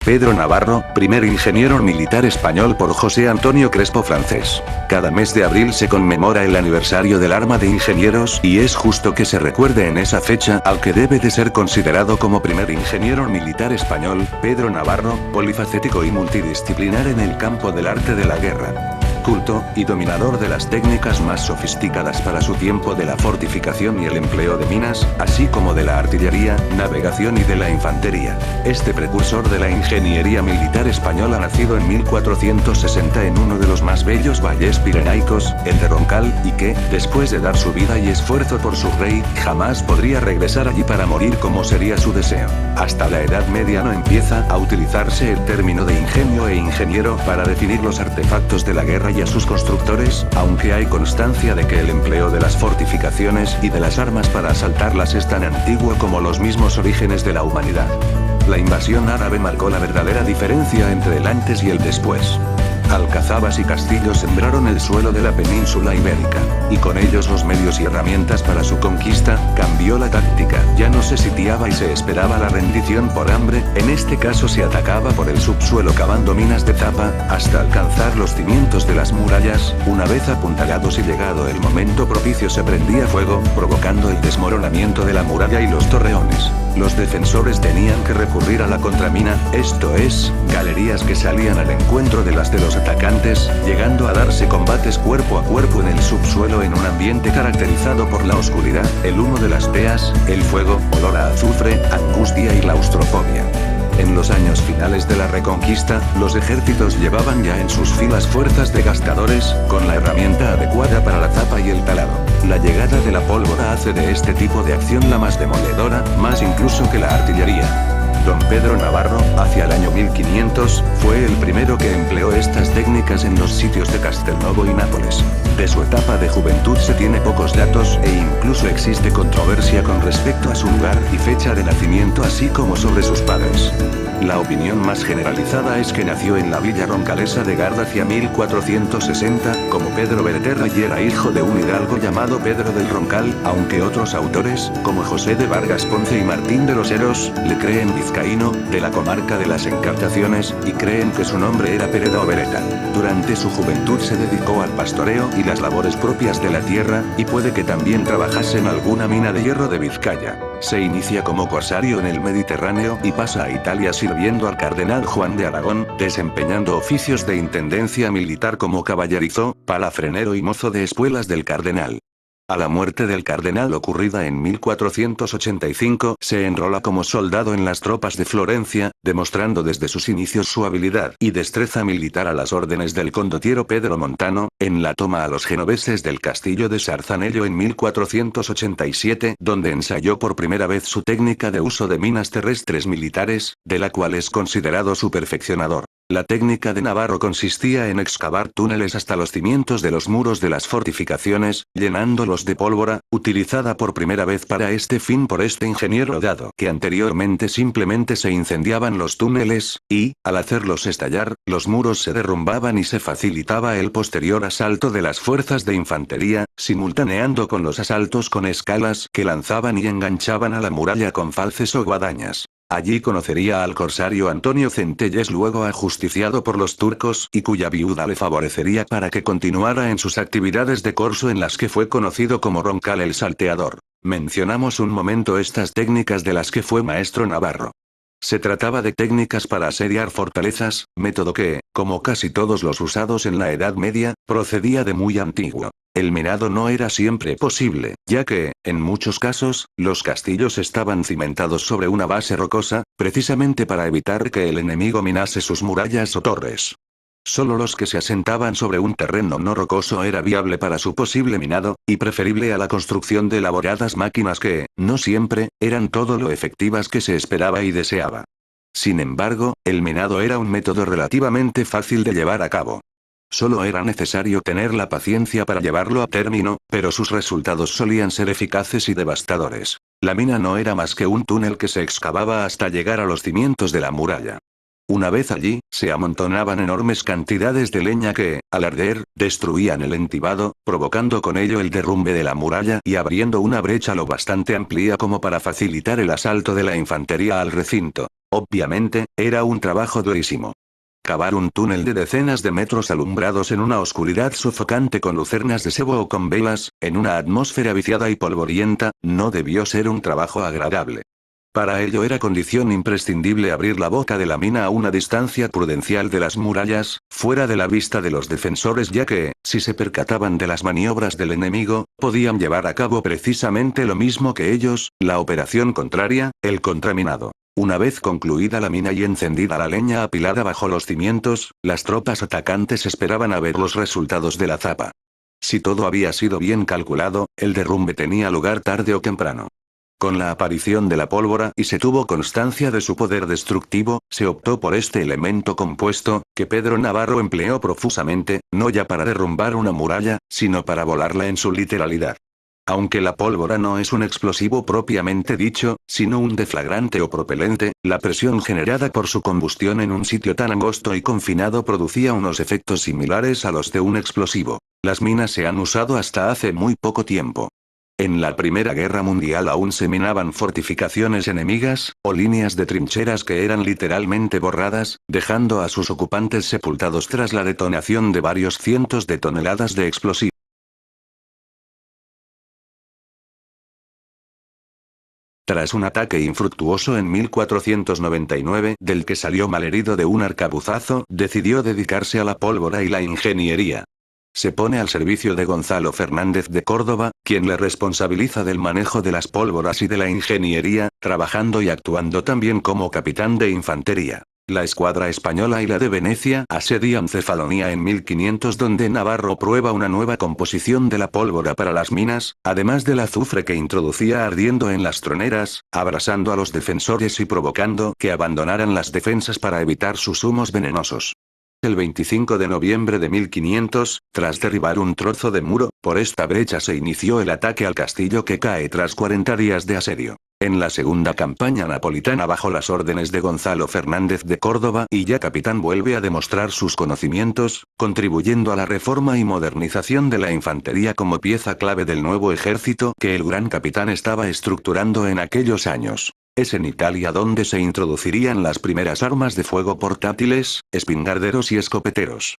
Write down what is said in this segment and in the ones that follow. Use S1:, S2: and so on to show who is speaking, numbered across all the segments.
S1: Pedro Navarro, primer ingeniero militar español por José Antonio Crespo Francés. Cada mes de abril se conmemora el aniversario del arma de ingenieros y es justo que se recuerde en esa fecha al que debe de ser considerado como primer ingeniero militar español, Pedro Navarro, polifacético y multidisciplinar en el campo del arte de la guerra. Culto, y dominador de las técnicas más sofisticadas para su tiempo de la fortificación y el empleo de minas, así como de la artillería, navegación y de la infantería. Este precursor de la ingeniería militar española nacido en 1460 en uno de los más bellos valles pirenaicos, el de Roncal, y que, después de dar su vida y esfuerzo por su rey, jamás podría regresar allí para morir como sería su deseo. Hasta la Edad Media no empieza a utilizarse el término de ingenio e ingeniero para definir los artefactos de la guerra y a sus constructores, aunque hay constancia de que el empleo de las fortificaciones y de las armas para asaltarlas es tan antiguo como los mismos orígenes de la humanidad. La invasión árabe marcó la verdadera diferencia entre el antes y el después. Alcazabas y castillos sembraron el suelo de la península ibérica, y con ellos los medios y herramientas para su conquista. Cambió la táctica, ya no se sitiaba y se esperaba la rendición por hambre, en este caso se atacaba por el subsuelo cavando minas de zapa, hasta alcanzar los cimientos de las murallas. Una vez apuntalados y llegado el momento propicio se prendía fuego, provocando el desmoronamiento de la muralla y los torreones. Los defensores tenían que recurrir a la contramina, esto es, galerías que salían al encuentro de las de los atacantes, llegando a darse combates cuerpo a cuerpo en el subsuelo en un ambiente caracterizado por la oscuridad, el humo de las teas, el fuego, olor a azufre, angustia y claustrofobia. En los años finales de la Reconquista, los ejércitos llevaban ya en sus filas fuerzas de gastadores, con la herramienta adecuada para la zapa y el talado. La llegada de la pólvora hace de este tipo de acción la más demoledora, más incluso que la artillería. Don Pedro Navarro, hacia el año 1500, fue el primero que empleó estas técnicas en los sitios de Castelnuovo y Nápoles. De su etapa de juventud se tiene pocos datos e incluso existe controversia con respecto a su lugar y fecha de nacimiento así como sobre sus padres. La opinión más generalizada es que nació en la villa roncalesa de Garda hacia 1460, como Pedro Berterra y era hijo de un hidalgo llamado Pedro del Roncal, aunque otros autores, como José de Vargas Ponce y Martín de los Heros, le creen vizcaíno, de la comarca de las Encartaciones, y creen que su nombre era Pereda o Bereta. Durante su juventud se dedicó al pastoreo y las labores propias de la tierra, y puede que también trabajase en alguna mina de hierro de Vizcaya. Se inicia como corsario en el Mediterráneo y pasa a Italia sirviendo al cardenal Juan de Aragón, desempeñando oficios de intendencia militar como caballerizo, palafrenero y mozo de espuelas del cardenal. A la muerte del cardenal ocurrida en 1485, se enrola como soldado en las tropas de Florencia, demostrando desde sus inicios su habilidad y destreza militar a las órdenes del condottiero Pedro Montano, en la toma a los genoveses del castillo de Sarzanello en 1487, donde ensayó por primera vez su técnica de uso de minas terrestres militares, de la cual es considerado su perfeccionador. La técnica de Navarro consistía en excavar túneles hasta los cimientos de los muros de las fortificaciones, llenándolos de pólvora, utilizada por primera vez para este fin por este ingeniero dado que anteriormente simplemente se incendiaban los túneles, y, al hacerlos estallar, los muros se derrumbaban y se facilitaba el posterior asalto de las fuerzas de infantería, simultaneando con los asaltos con escalas que lanzaban y enganchaban a la muralla con falces o guadañas. Allí conocería al corsario Antonio Centelles, luego ajusticiado por los turcos y cuya viuda le favorecería para que continuara en sus actividades de corso en las que fue conocido como Roncal el Salteador. Mencionamos un momento estas técnicas de las que fue maestro Navarro. Se trataba de técnicas para asediar fortalezas, método que, como casi todos los usados en la Edad Media, procedía de muy antiguo. El minado no era siempre posible, ya que, en muchos casos, los castillos estaban cimentados sobre una base rocosa, precisamente para evitar que el enemigo minase sus murallas o torres. Solo los que se asentaban sobre un terreno no rocoso era viable para su posible minado, y preferible a la construcción de elaboradas máquinas que, no siempre, eran todo lo efectivas que se esperaba y deseaba. Sin embargo, el minado era un método relativamente fácil de llevar a cabo. Solo era necesario tener la paciencia para llevarlo a término, pero sus resultados solían ser eficaces y devastadores. La mina no era más que un túnel que se excavaba hasta llegar a los cimientos de la muralla. Una vez allí, se amontonaban enormes cantidades de leña que, al arder, destruían el entibado, provocando con ello el derrumbe de la muralla y abriendo una brecha lo bastante amplia como para facilitar el asalto de la infantería al recinto. Obviamente, era un trabajo durísimo. Cavar un túnel de decenas de metros alumbrados en una oscuridad sofocante con lucernas de sebo o con velas, en una atmósfera viciada y polvorienta, no debió ser un trabajo agradable. Para ello era condición imprescindible abrir la boca de la mina a una distancia prudencial de las murallas, fuera de la vista de los defensores, ya que, si se percataban de las maniobras del enemigo, podían llevar a cabo precisamente lo mismo que ellos, la operación contraria, el contraminado. Una vez concluida la mina y encendida la leña apilada bajo los cimientos, las tropas atacantes esperaban a ver los resultados de la zapa. Si todo había sido bien calculado, el derrumbe tenía lugar tarde o temprano. Con la aparición de la pólvora y se tuvo constancia de su poder destructivo, se optó por este elemento compuesto, que Pedro Navarro empleó profusamente, no ya para derrumbar una muralla, sino para volarla en su literalidad. Aunque la pólvora no es un explosivo propiamente dicho, sino un deflagrante o propelente, la presión generada por su combustión en un sitio tan angosto y confinado producía unos efectos similares a los de un explosivo. Las minas se han usado hasta hace muy poco tiempo. En la Primera Guerra Mundial aún se minaban fortificaciones enemigas, o líneas de trincheras que eran literalmente borradas, dejando a sus ocupantes sepultados tras la detonación de varios cientos de toneladas de explosivos. Tras un ataque infructuoso en 1499, del que salió malherido de un arcabuzazo, decidió dedicarse a la pólvora y la ingeniería. Se pone al servicio de Gonzalo Fernández de Córdoba, quien le responsabiliza del manejo de las pólvoras y de la ingeniería, trabajando y actuando también como capitán de infantería. La escuadra española y la de Venecia asedian Cefalonia en 1500, donde Navarro prueba una nueva composición de la pólvora para las minas, además del azufre que introducía ardiendo en las troneras, abrasando a los defensores y provocando que abandonaran las defensas para evitar sus humos venenosos. El 25 de noviembre de 1500, tras derribar un trozo de muro, por esta brecha se inició el ataque al castillo, que cae tras 40 días de asedio. En la segunda campaña napolitana bajo las órdenes de Gonzalo Fernández de Córdoba y ya capitán, vuelve a demostrar sus conocimientos, contribuyendo a la reforma y modernización de la infantería como pieza clave del nuevo ejército que el gran capitán estaba estructurando en aquellos años. Es en Italia donde se introducirían las primeras armas de fuego portátiles, espingarderos y escopeteros.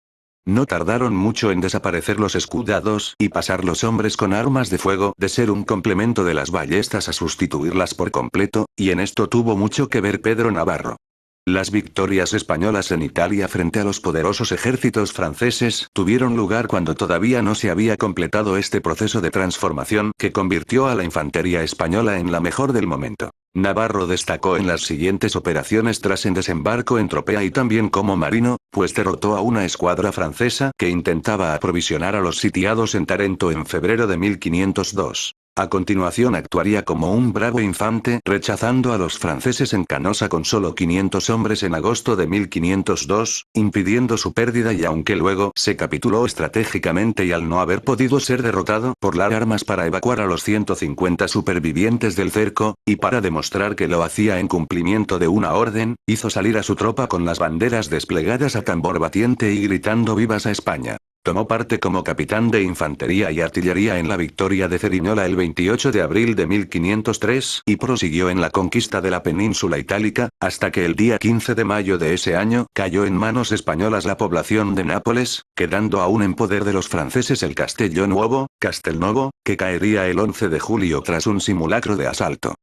S1: No tardaron mucho en desaparecer los escudados y pasar los hombres con armas de fuego de ser un complemento de las ballestas a sustituirlas por completo, y en esto tuvo mucho que ver Pedro Navarro. Las victorias españolas en Italia frente a los poderosos ejércitos franceses tuvieron lugar cuando todavía no se había completado este proceso de transformación que convirtió a la infantería española en la mejor del momento. Navarro destacó en las siguientes operaciones tras el desembarco en Tropea y también como marino, pues derrotó a una escuadra francesa que intentaba aprovisionar a los sitiados en Tarento en febrero de 1502. A continuación actuaría como un bravo infante, rechazando a los franceses en Canosa con solo 500 hombres en agosto de 1502, impidiendo su pérdida, y aunque luego se capituló estratégicamente y al no haber podido ser derrotado, por las armas para evacuar a los 150 supervivientes del cerco, y para demostrar que lo hacía en cumplimiento de una orden, hizo salir a su tropa con las banderas desplegadas a tambor batiente y gritando "¡Vivas a España!". Tomó parte como capitán de infantería y artillería en la victoria de Cerignola el 28 de abril de 1503 y prosiguió en la conquista de la península itálica, hasta que el día 15 de mayo de ese año cayó en manos españolas la población de Nápoles, quedando aún en poder de los franceses el Castelnuovo, que caería el 11 de julio tras un simulacro de asalto.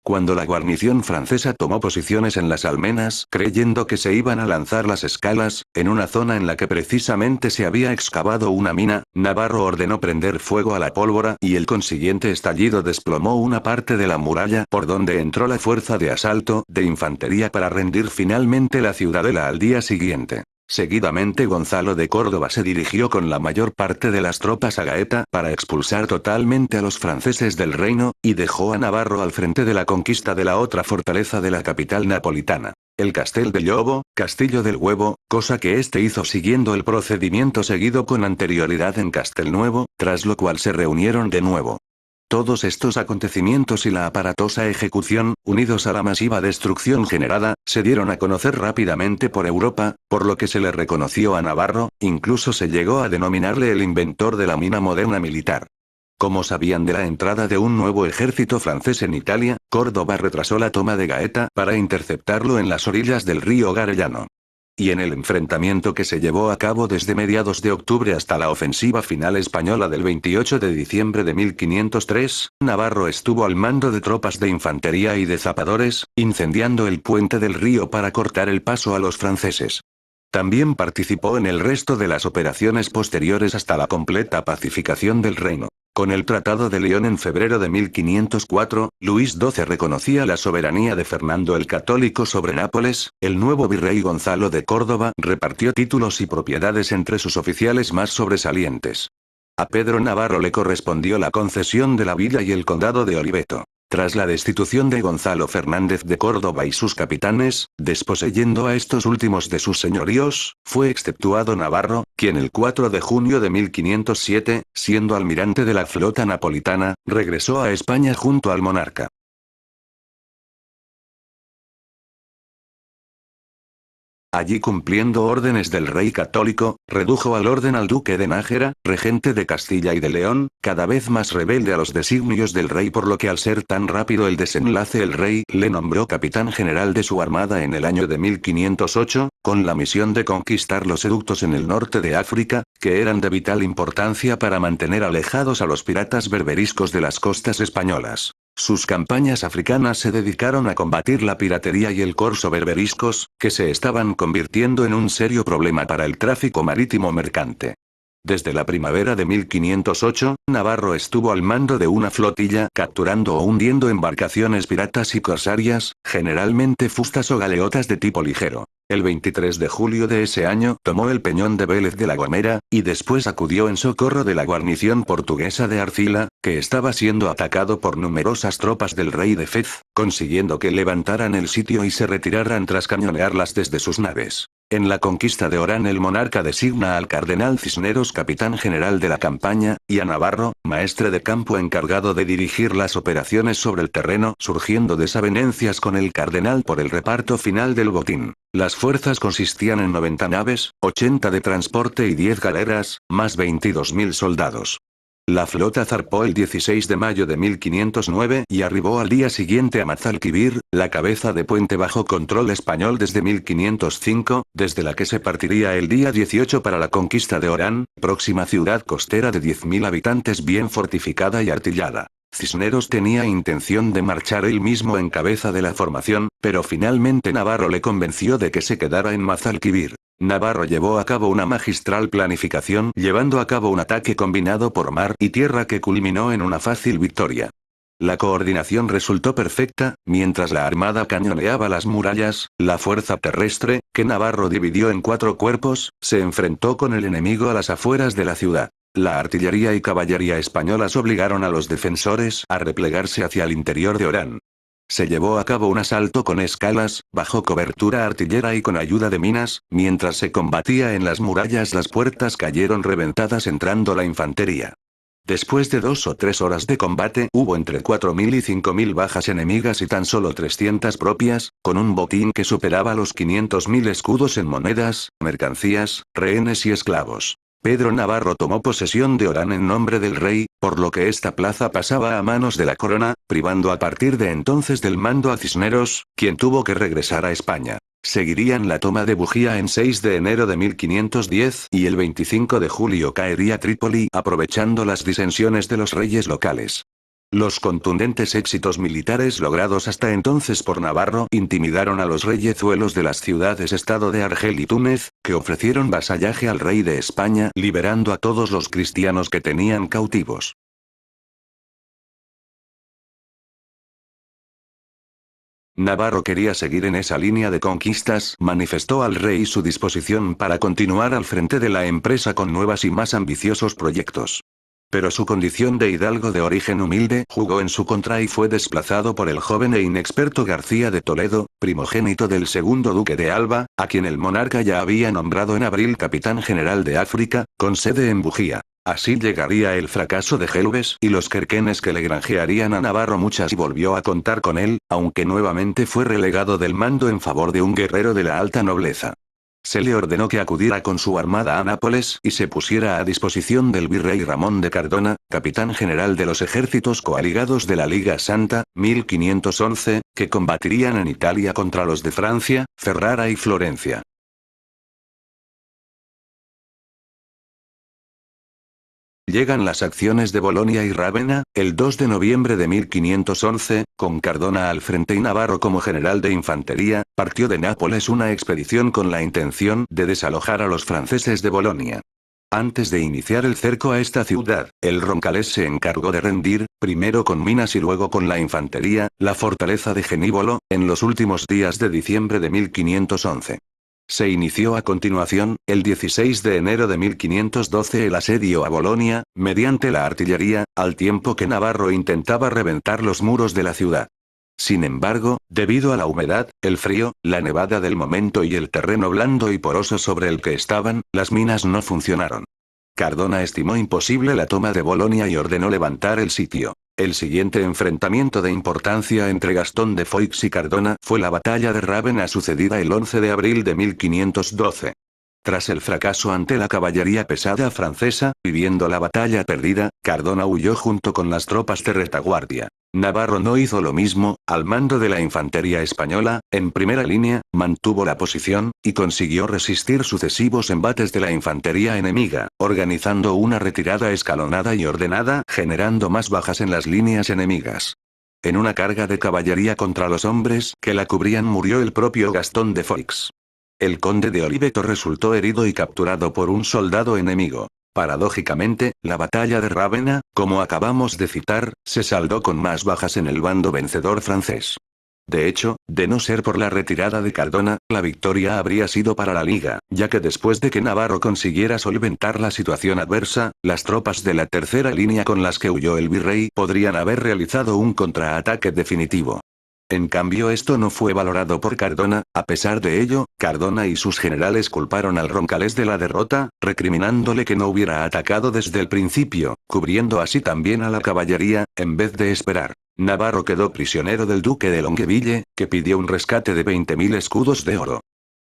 S1: Cuando la guarnición francesa tomó posiciones en las almenas, creyendo que se iban a lanzar las escalas, en una zona en la que precisamente se había excavado una mina, Navarro ordenó prender fuego a la pólvora y el consiguiente estallido desplomó una parte de la muralla por donde entró la fuerza de asalto de infantería para rendir finalmente la ciudadela al día siguiente. Seguidamente Gonzalo de Córdoba se dirigió con la mayor parte de las tropas a Gaeta para expulsar totalmente a los franceses del reino, y dejó a Navarro al frente de la conquista de la otra fortaleza de la capital napolitana, el Castel de Llobo, Castillo del Huevo, cosa que este hizo siguiendo el procedimiento seguido con anterioridad en Castelnuovo, tras lo cual se reunieron de nuevo. Todos estos acontecimientos y la aparatosa ejecución, unidos a la masiva destrucción generada, se dieron a conocer rápidamente por Europa, por lo que se le reconoció a Navarro, incluso se llegó a denominarle el inventor de la mina moderna militar. Como sabían de la entrada de un nuevo ejército francés en Italia, Córdoba retrasó la toma de Gaeta para interceptarlo en las orillas del río Garellano. Y en el enfrentamiento que se llevó a cabo desde mediados de octubre hasta la ofensiva final española del 28 de diciembre de 1503, Navarro estuvo al mando de tropas de infantería y de zapadores, incendiando el puente del río para cortar el paso a los franceses. También participó en el resto de las operaciones posteriores hasta la completa pacificación del reino. Con el Tratado de León en febrero de 1504, Luis XII reconocía la soberanía de Fernando el Católico sobre Nápoles, el nuevo virrey Gonzalo de Córdoba repartió títulos y propiedades entre sus oficiales más sobresalientes. A Pedro Navarro le correspondió la concesión de la villa y el condado de Oliveto. Tras la destitución de Gonzalo Fernández de Córdoba y sus capitanes, desposeyendo a estos últimos de sus señoríos, fue exceptuado Navarro, quien el 4 de junio de 1507, siendo almirante de la flota napolitana, regresó a España junto al monarca. Allí, cumpliendo órdenes del rey católico, redujo al orden al duque de Nájera, regente de Castilla y de León, cada vez más rebelde a los designios del rey, por lo que al ser tan rápido el desenlace el rey le nombró capitán general de su armada en el año de 1508, con la misión de conquistar los eductos en el norte de África, que eran de vital importancia para mantener alejados a los piratas berberiscos de las costas españolas. Sus campañas africanas se dedicaron a combatir la piratería y el corso berberiscos, que se estaban convirtiendo en un serio problema para el tráfico marítimo mercante. Desde la primavera de 1508, Navarro estuvo al mando de una flotilla capturando o hundiendo embarcaciones piratas y corsarias, generalmente fustas o galeotas de tipo ligero. El 23 de julio de ese año tomó el peñón de Vélez de la Gomera, y después acudió en socorro de la guarnición portuguesa de Arcila, que estaba siendo atacado por numerosas tropas del rey de Fez, consiguiendo que levantaran el sitio y se retiraran tras cañonearlas desde sus naves. En la conquista de Orán el monarca designa al cardenal Cisneros capitán general de la campaña, y a Navarro, maestre de campo encargado de dirigir las operaciones sobre el terreno, surgiendo desavenencias con el cardenal por el reparto final del botín. Las fuerzas consistían en 90 naves, 80 de transporte y 10 galeras, más 22.000 soldados. La flota zarpó el 16 de mayo de 1509 y arribó al día siguiente a Mazalquivir, la cabeza de puente bajo control español desde 1505, desde la que se partiría el día 18 para la conquista de Orán, próxima ciudad costera de 10.000 habitantes bien fortificada y artillada. Cisneros tenía intención de marchar él mismo en cabeza de la formación, pero finalmente Navarro le convenció de que se quedara en Mazalquivir. Navarro llevó a cabo una magistral planificación, llevando a cabo un ataque combinado por mar y tierra que culminó en una fácil victoria. La coordinación resultó perfecta, mientras la armada cañoneaba las murallas, la fuerza terrestre, que Navarro dividió en 4 cuerpos, se enfrentó con el enemigo a las afueras de la ciudad. La artillería y caballería españolas obligaron a los defensores a replegarse hacia el interior de Orán. Se llevó a cabo un asalto con escalas, bajo cobertura artillera y con ayuda de minas, mientras se combatía en las murallas las puertas cayeron reventadas entrando la infantería. Después de 2 o 3 horas de combate hubo entre 4.000 y 5.000 bajas enemigas y tan solo 300 propias, con un botín que superaba los 500.000 escudos en monedas, mercancías, rehenes y esclavos. Pedro Navarro tomó posesión de Orán en nombre del rey, por lo que esta plaza pasaba a manos de la corona, privando a partir de entonces del mando a Cisneros, quien tuvo que regresar a España. Seguirían la toma de Bujía en 6 de enero de 1510 y el 25 de julio caería Trípoli, aprovechando las disensiones de los reyes locales. Los contundentes éxitos militares logrados hasta entonces por Navarro intimidaron a los reyezuelos de las ciudades-estado de Argel y Túnez, que ofrecieron vasallaje al rey de España, liberando a todos los cristianos que tenían cautivos. Navarro quería seguir en esa línea de conquistas, manifestó al rey su disposición para continuar al frente de la empresa con nuevas y más ambiciosos proyectos. Pero su condición de hidalgo de origen humilde jugó en su contra y fue desplazado por el joven e inexperto García de Toledo, primogénito del segundo duque de Alba, a quien el monarca ya había nombrado en abril capitán general de África, con sede en Bujía. Así llegaría el fracaso de Gelbes y los querquenes que le granjearían a Navarro muchas y volvió a contar con él, aunque nuevamente fue relegado del mando en favor de un guerrero de la alta nobleza. Se le ordenó que acudiera con su armada a Nápoles y se pusiera a disposición del virrey Ramón de Cardona, capitán general de los ejércitos coaligados de la Liga Santa, 1511, que combatirían en Italia contra los de Francia, Ferrara y Florencia. Llegan las acciones de Bolonia y Rávena, el 2 de noviembre de 1511, con Cardona al frente y Navarro como general de infantería, partió de Nápoles una expedición con la intención de desalojar a los franceses de Bolonia. Antes de iniciar el cerco a esta ciudad, el Roncalés se encargó de rendir, primero con minas y luego con la infantería, la fortaleza de Genívolo, en los últimos días de diciembre de 1511. Se inició a continuación, el 16 de enero de 1512 el asedio a Bolonia, mediante la artillería, al tiempo que Navarro intentaba reventar los muros de la ciudad. Sin embargo, debido a la humedad, el frío, la nevada del momento y el terreno blando y poroso sobre el que estaban, las minas no funcionaron. Cardona estimó imposible la toma de Bolonia y ordenó levantar el sitio. El siguiente enfrentamiento de importancia entre Gastón de Foix y Cardona fue la batalla de Rávena sucedida el 11 de abril de 1512. Tras el fracaso ante la caballería pesada francesa, y viendo la batalla perdida, Cardona huyó junto con las tropas de retaguardia. Navarro no hizo lo mismo, al mando de la infantería española, en primera línea, mantuvo la posición, y consiguió resistir sucesivos embates de la infantería enemiga, organizando una retirada escalonada y ordenada, generando más bajas en las líneas enemigas. En una carga de caballería contra los hombres que la cubrían murió el propio Gastón de Foix. El conde de Oliveto resultó herido y capturado por un soldado enemigo. Paradójicamente, la batalla de Rávena, como acabamos de citar, se saldó con más bajas en el bando vencedor francés. De hecho, de no ser por la retirada de Cardona, la victoria habría sido para la Liga, ya que después de que Navarro consiguiera solventar la situación adversa, las tropas de la tercera línea con las que huyó el virrey podrían haber realizado un contraataque definitivo. En cambio esto no fue valorado por Cardona, a pesar de ello, Cardona y sus generales culparon al Roncalés de la derrota, recriminándole que no hubiera atacado desde el principio, cubriendo así también a la caballería, en vez de esperar. Navarro quedó prisionero del duque de Longueville, que pidió un rescate de 20.000 escudos de oro.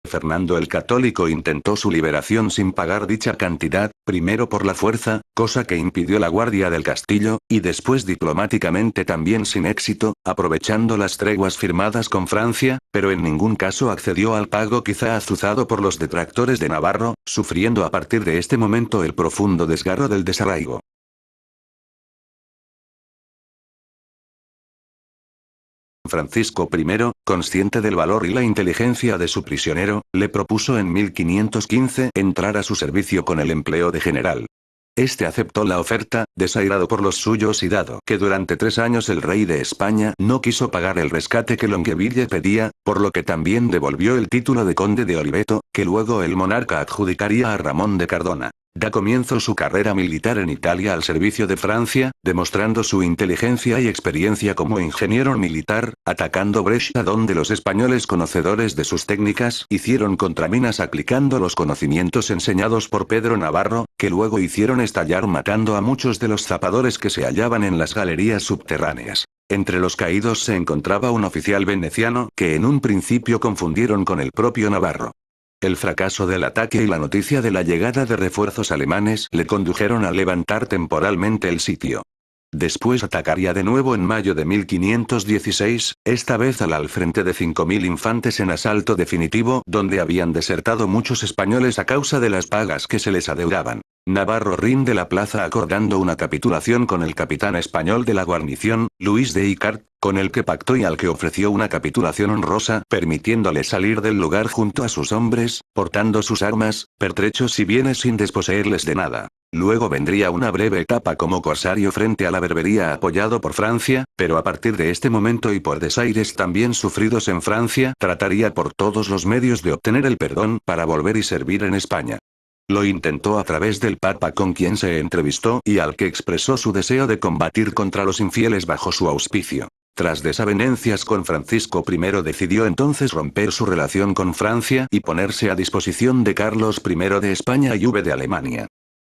S1: Fernando el Católico intentó su liberación sin pagar dicha cantidad, primero por la fuerza, cosa que impidió la guardia del castillo, y después diplomáticamente también sin éxito, aprovechando las treguas firmadas con Francia, pero en ningún caso accedió al pago quizá azuzado por los detractores de Navarro, sufriendo a partir de este momento el profundo desgarro del desarraigo. Francisco I, consciente del valor y la inteligencia de su prisionero, le propuso en 1515 entrar a su servicio con el empleo de general. Este aceptó la oferta, desairado por los suyos y dado que durante 3 años el rey de España no quiso pagar el rescate que Longueville pedía, por lo que también devolvió el título de conde de Oliveto, que luego el monarca adjudicaría a Ramón de Cardona. Da comienzo su carrera militar en Italia al servicio de Francia, demostrando su inteligencia y experiencia como ingeniero militar, atacando Brescia donde los españoles conocedores de sus técnicas hicieron contraminas aplicando los conocimientos enseñados por Pedro Navarro, que luego hicieron estallar matando a muchos de los zapadores que se hallaban en las galerías subterráneas. Entre los caídos se encontraba un oficial veneciano que en un principio confundieron con el propio Navarro. El fracaso del ataque y la noticia de la llegada de refuerzos alemanes le condujeron a levantar temporalmente el sitio. Después atacaría de nuevo en mayo de 1516, esta vez al frente de 5.000 infantes en asalto definitivo donde habían desertado muchos españoles a causa de las pagas que se les adeudaban. Navarro rinde la plaza acordando una capitulación con el capitán español de la guarnición, Luis de Icart, con el que pactó y al que ofreció una capitulación honrosa, permitiéndole salir del lugar junto a sus hombres, portando sus armas, pertrechos y bienes sin desposeerles de nada. Luego vendría una breve etapa como corsario frente a la Berbería apoyado por Francia, pero a partir de este momento y por desaires también sufridos en Francia, trataría por todos los medios de obtener el perdón para volver y servir en España. Lo intentó a través del Papa con quien se entrevistó y al que expresó su deseo de combatir contra los infieles bajo su auspicio. Tras desavenencias con Francisco I decidió entonces romper su relación con Francia y ponerse a disposición de Carlos I de España y V de Alemania.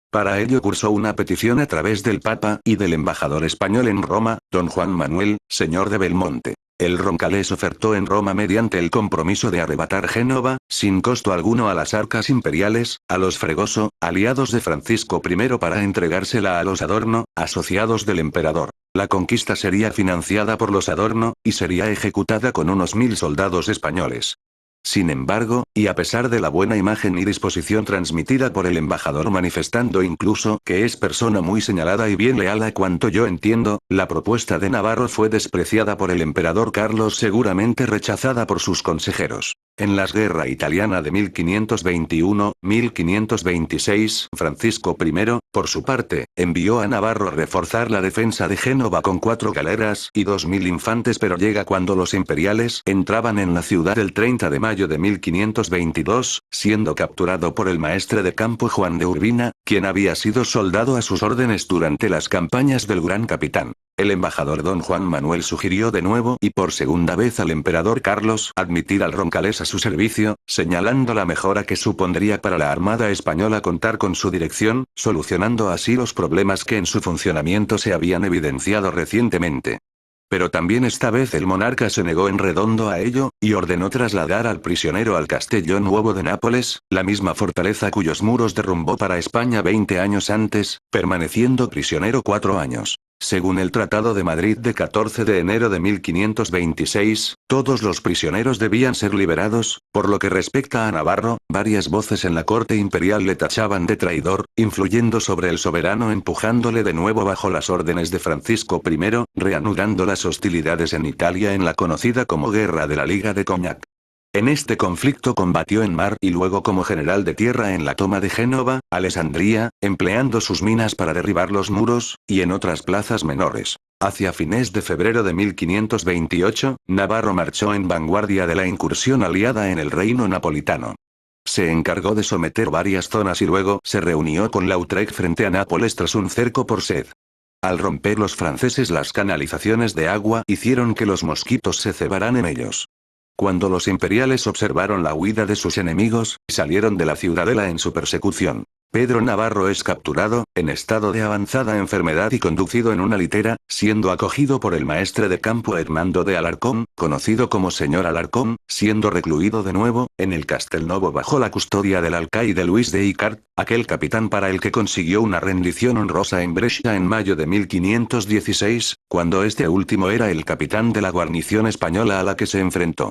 S1: Para ello cursó una petición a través del Papa y del embajador español en Roma, don Juan Manuel, señor de Belmonte. El Roncalés ofertó en Roma mediante el compromiso de arrebatar Génova, sin costo alguno a las arcas imperiales, a los Fregoso, aliados de Francisco I para entregársela a los Adorno, asociados del emperador. La conquista sería financiada por los Adorno, y sería ejecutada con unos 1000 soldados españoles. Sin embargo, y a pesar de la buena imagen y disposición transmitida por el embajador manifestando incluso que es persona muy señalada y bien leal a cuanto yo entiendo, la propuesta de Navarro fue despreciada por el emperador Carlos, seguramente rechazada por sus consejeros. En la guerra italiana de 1521-1526, Francisco I, por su parte, envió a Navarro a reforzar la defensa de Génova con 4 galeras y 2000 infantes, pero llega cuando los imperiales entraban en la ciudad el 30 de mayo de 1522, siendo capturado por el maestre de campo Juan de Urbina, quien había sido soldado a sus órdenes durante las campañas del Gran Capitán. El embajador don Juan Manuel sugirió de nuevo y por segunda vez al emperador Carlos admitir al Roncalés a su servicio, señalando la mejora que supondría para la Armada española contar con su dirección, solucionando así los problemas que en su funcionamiento se habían evidenciado recientemente. Pero también esta vez el monarca se negó en redondo a ello, y ordenó trasladar al prisionero al Castello Nuevo de Nápoles, la misma fortaleza cuyos muros derrumbó para España 20 años antes, permaneciendo prisionero 4 años. Según el Tratado de Madrid de 14 de enero de 1526, todos los prisioneros debían ser liberados. Por lo que respecta a Navarro, varias voces en la corte imperial le tachaban de traidor, influyendo sobre el soberano, empujándole de nuevo bajo las órdenes de Francisco I, reanudando las hostilidades en Italia en la conocida como Guerra de la Liga de Cognac. En este conflicto combatió en mar y luego como general de tierra en la toma de Génova, Alessandría, empleando sus minas para derribar los muros, y en otras plazas menores. Hacia fines de febrero de 1528, Navarro marchó en vanguardia de la incursión aliada en el reino napolitano. Se encargó de someter varias zonas y luego se reunió con Lautrec frente a Nápoles tras un cerco por sed. Al romper los franceses las canalizaciones de agua, hicieron que los mosquitos se cebaran en ellos. Cuando los imperiales observaron la huida de sus enemigos, salieron de la ciudadela en su persecución. Pedro Navarro es capturado, en estado de avanzada enfermedad y conducido en una litera, siendo acogido por el maestre de campo Hernando de Alarcón, conocido como señor Alarcón, siendo recluido de nuevo, en el Castelnovo bajo la custodia del alcaide Luis de Icart, aquel capitán para el que consiguió una rendición honrosa en Brescia en mayo de 1516, cuando este último era el capitán de la guarnición española a la que se enfrentó.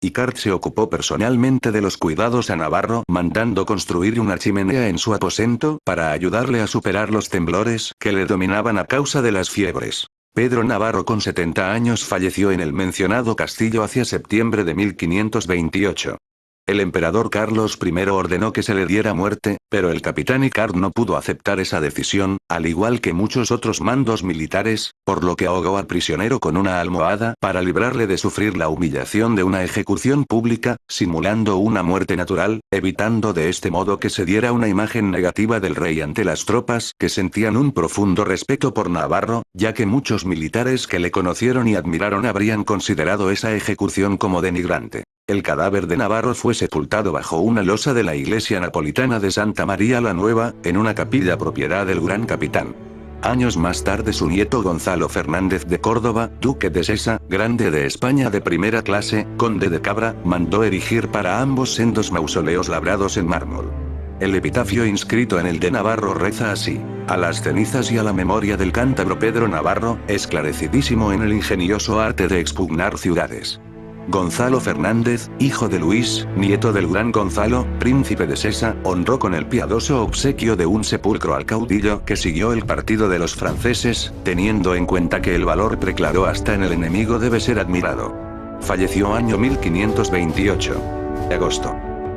S1: Icart se ocupó personalmente de los cuidados a Navarro, mandando construir una chimenea en su aposento para ayudarle a superar los temblores que le dominaban a causa de las fiebres. Pedro Navarro con 70 años falleció en el mencionado castillo hacia septiembre de 1528. El emperador Carlos I ordenó que se le diera muerte, pero el capitán Icart no pudo aceptar esa decisión, al igual que muchos otros mandos militares, por lo que ahogó al prisionero con una almohada para librarle de sufrir la humillación de una ejecución pública, simulando una muerte natural, evitando de este modo que se diera una imagen negativa del rey ante las tropas que sentían un profundo respeto por Navarro, ya que muchos militares que le conocieron y admiraron habrían considerado esa ejecución como denigrante. El cadáver de Navarro fue sepultado bajo una losa de la iglesia napolitana de Santa María la Nueva, en una capilla propiedad del Gran Capitán. Años más tarde su nieto Gonzalo Fernández de Córdoba, duque de Sesa, grande de España de primera clase, conde de Cabra, mandó erigir para ambos sendos mausoleos labrados en mármol. El epitafio inscrito en el de Navarro reza así: a las cenizas y a la memoria del cántabro Pedro Navarro, esclarecidísimo en el ingenioso arte de expugnar ciudades. Gonzalo Fernández, hijo de Luis, nieto del gran Gonzalo, príncipe de Sesa, honró con el piadoso obsequio de un sepulcro al caudillo que siguió el partido de los franceses, teniendo en cuenta que el valor preclaró hasta en el enemigo debe ser admirado. Falleció año 1528. Agosto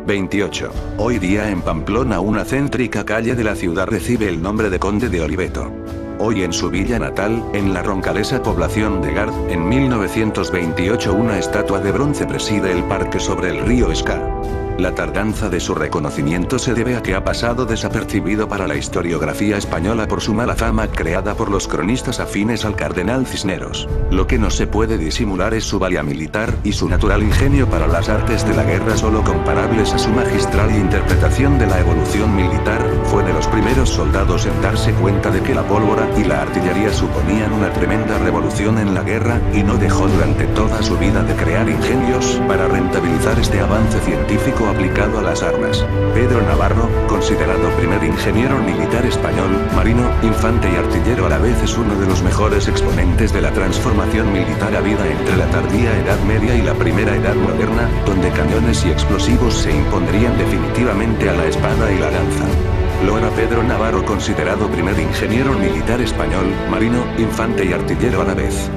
S1: 28. Hoy día en Pamplona una céntrica calle de la ciudad recibe el nombre de Conde de Oliveto. Hoy en su villa natal, en la roncalesa población de Gard, en 1928 una estatua de bronce preside el parque sobre el río Esca. La tardanza de su reconocimiento se debe a que ha pasado desapercibido para la historiografía española por su mala fama creada por los cronistas afines al cardenal Cisneros. Lo que no se puede disimular es su valía militar y su natural ingenio para las artes de la guerra, solo comparables a su magistral interpretación de la evolución militar. Fue de los primeros soldados en darse cuenta de que la pólvora y la artillería suponían una tremenda revolución en la guerra, y no dejó durante toda su vida de crear ingenios para rentabilizar este avance científico aplicado a las armas. Pedro Navarro, considerado primer ingeniero militar español, marino, infante y artillero a la vez, es uno de los mejores exponentes de la transformación militar habida entre la tardía Edad Media y la primera Edad Moderna, donde cañones y explosivos se impondrían definitivamente a la espada y la lanza. Lo era Pedro Navarro, considerado primer ingeniero militar español, marino, infante y artillero a la vez.